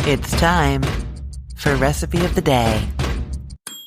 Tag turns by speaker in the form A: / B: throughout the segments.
A: It's time for Recipe of the Day.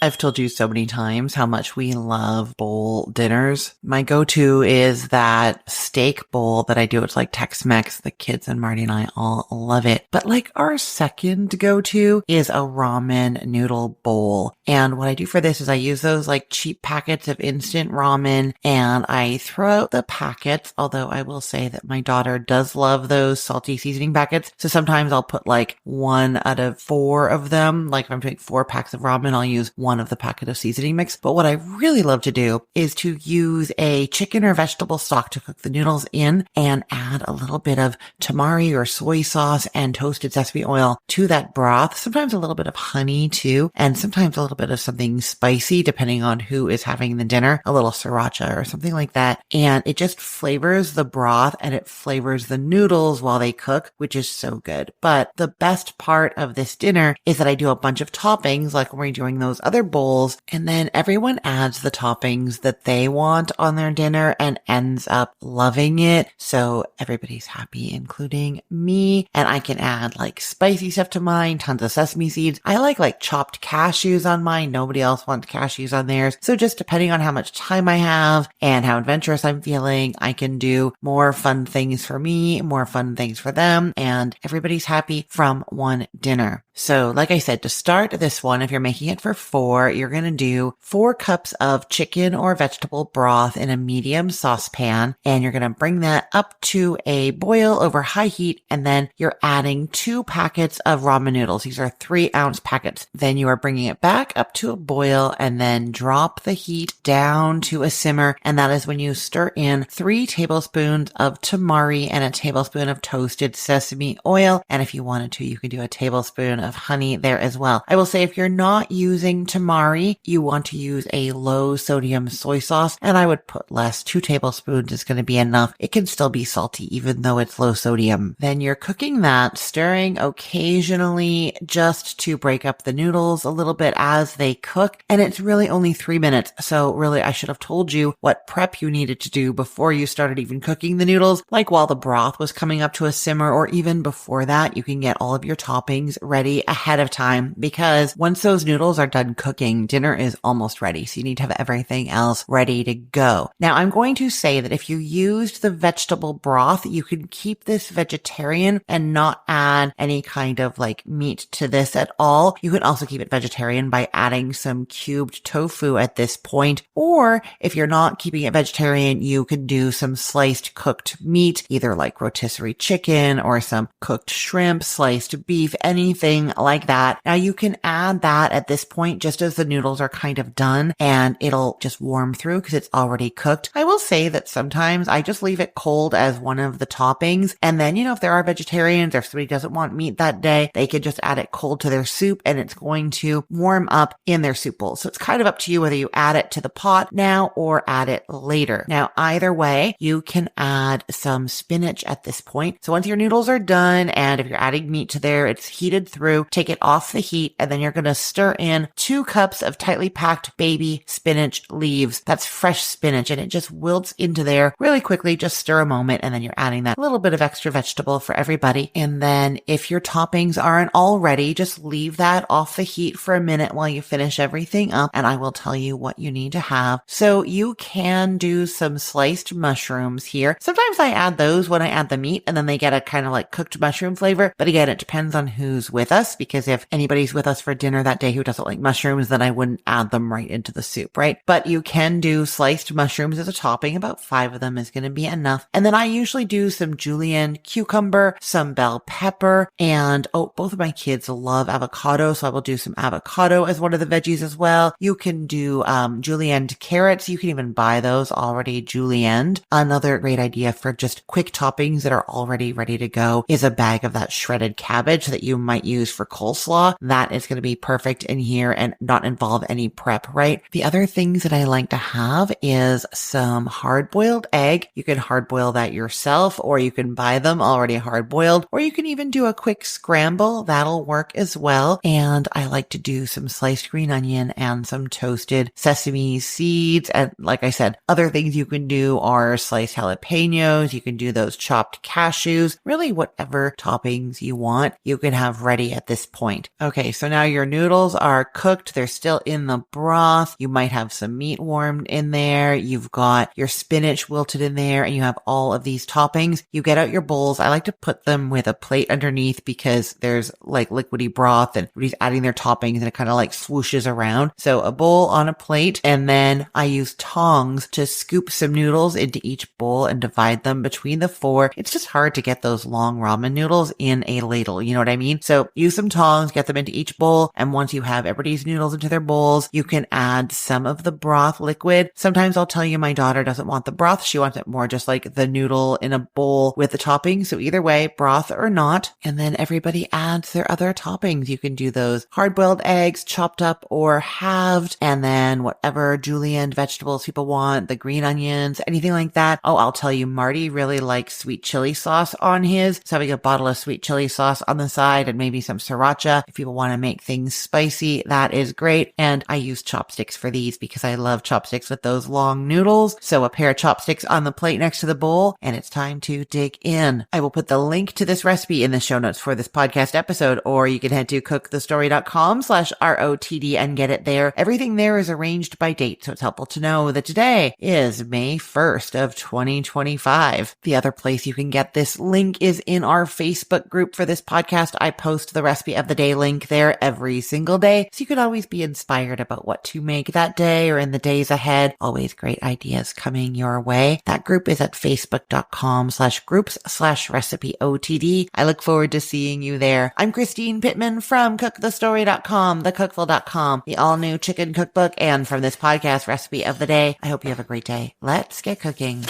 A: I've told you so many times how much we love bowl dinners. My go-to is that steak bowl that I do. It's like Tex-Mex. The kids and Marty and I all love it. But like our second go-to is a ramen noodle bowl. And what I do for this is I use those like cheap packets of instant ramen and I throw out the packets. Although I will say that my daughter does love those salty seasoning packets. So sometimes I'll put like 1 out of 4 of them. Like if I'm doing 4 packs of ramen, I'll use 1 of the packet of seasoning mix. But what I really love to do is to use a chicken or vegetable stock to cook the noodles in and add a little bit of tamari or soy sauce and toasted sesame oil to that broth. Sometimes a little bit of honey too, and sometimes a little bit of something spicy depending on who is having the dinner, a little sriracha or something like that. And it just flavors the broth and it flavors the noodles while they cook, which is so good. But the best part of this dinner is that I do a bunch of toppings like when we're doing those other bowls, and then everyone adds the toppings that they want on their dinner and ends up loving it. So everybody's happy, including me. And I can add like spicy stuff to mine, tons of sesame seeds. I like chopped cashews on mine. Nobody else wants cashews on theirs. So just depending on how much time I have and how adventurous I'm feeling, I can do more fun things for me, more fun things for them, and everybody's happy from one dinner. So like I said, to start this one, if you're making it for 4, you're going to do 4 cups of chicken or vegetable broth in a medium saucepan, and you're going to bring that up to a boil over high heat, and then you're adding 2 packets of ramen noodles. These are 3-ounce packets. Then you are bringing it back up to a boil and then drop the heat down to a simmer, and that is when you stir in 3 tablespoons of tamari and a tablespoon of toasted sesame oil, and if you wanted to, you could do a tablespoon of honey there as well. I will say if you're not using tamari, you want to use a low sodium soy sauce, and I would put less. 2 tablespoons is going to be enough. It can still be salty even though it's low sodium. Then you're cooking that, stirring occasionally just to break up the noodles a little bit as they cook, and it's really only 3 minutes. So really I should have told you what prep you needed to do before you started even cooking the noodles, like while the broth was coming up to a simmer, or even before that. You can get all of your toppings ready ahead of time, because once those noodles are done cooking, dinner is almost ready. So you need to have everything else ready to go. Now I'm going to say that if you used the vegetable broth, you can keep this vegetarian and not add any kind of like meat to this at all. You can also keep it vegetarian by adding some cubed tofu at this point. Or if you're not keeping it vegetarian, you could do some sliced cooked meat, either like rotisserie chicken or some cooked shrimp, sliced beef, anything like that. Now you can add that at this point just as the noodles are kind of done, and it'll just warm through because it's already cooked. I will say that sometimes I just leave it cold as one of the toppings, and then, if there are vegetarians or if somebody doesn't want meat that day, they could just add it cold to their soup and it's going to warm up in their soup bowl. So it's kind of up to you whether you add it to the pot now or add it later. Now either way, you can add some spinach at this point. So once your noodles are done, and if you're adding meat to there, it's heated through, take it off the heat, and then you're going to stir in 2 cups of tightly packed baby spinach leaves. That's fresh spinach, and it just wilts into there really quickly. Just stir a moment, and then you're adding that little bit of extra vegetable for everybody. And then if your toppings aren't all ready, just leave that off the heat for a minute while you finish everything up, and I will tell you what you need to have. So you can do some sliced mushrooms here. Sometimes I add those when I add the meat, and then they get a kind of like cooked mushroom flavor. But again, it depends on who's with us, because if anybody's with us for dinner that day who doesn't like mushrooms, then I wouldn't add them right into the soup, right? But you can do sliced mushrooms as a topping. About 5 of them is going to be enough. And then I usually do some julienne cucumber, some bell pepper, and both of my kids love avocado, so I will do some avocado as one of the veggies as well. You can do julienne carrots. You can even buy those already julienne. Another great idea for just quick toppings that are already ready to go is a bag of that shredded cabbage that you might use for coleslaw. That is going to be perfect in here. And not involve any prep, right? The other things that I like to have is some hard-boiled egg. You can hard-boil that yourself, or you can buy them already hard-boiled, or you can even do a quick scramble. That'll work as well. And I like to do some sliced green onion and some toasted sesame seeds. And like I said, other things you can do are sliced jalapenos. You can do those chopped cashews, really whatever toppings you want, you can have ready at this point. Okay, so now your noodles are cooked. They're still in the broth. You might have some meat warmed in there. You've got your spinach wilted in there, and you have all of these toppings. You get out your bowls. I like to put them with a plate underneath because there's like liquidy broth and everybody's adding their toppings and it kind of like swooshes around. So a bowl on a plate, and then I use tongs to scoop some noodles into each bowl and divide them between the four. It's just hard to get those long ramen noodles in a ladle. You know what I mean? So use some tongs, get them into each bowl. And once you have everybody's noodles into their bowls, you can add some of the broth liquid. Sometimes I'll tell you my daughter doesn't want the broth. She wants it more just like the noodle in a bowl with the toppings. So either way, broth or not. And then everybody adds their other toppings. You can do those hard-boiled eggs, chopped up or halved, and then whatever julienne vegetables people want, the green onions, anything like that. Oh, I'll tell you, Marty really likes sweet chili sauce on his. So having a bottle of sweet chili sauce on the side and maybe some sriracha if people want to make things spicy, that is great. And I use chopsticks for these because I love chopsticks with those long noodles. So a pair of chopsticks on the plate next to the bowl, and it's time to dig in. I will put the link to this recipe in the show notes for this podcast episode, or you can head to cookthestory.com/ROTD and get it there. Everything there is arranged by date, so it's helpful to know that today is May 1st of 2025. The other place you can get this link is in our Facebook group for this podcast. I post the recipe of the day link there every single day, so you can always be inspired about what to make that day or in the days ahead. Always great ideas coming your way. That group is at facebook.com/groups/recipeotd. I look forward to seeing you there. I'm Christine Pittman from cookthestory.com, thecookful.com, the all-new chicken cookbook, and from this podcast recipe of the day. I hope you have a great day. Let's get cooking.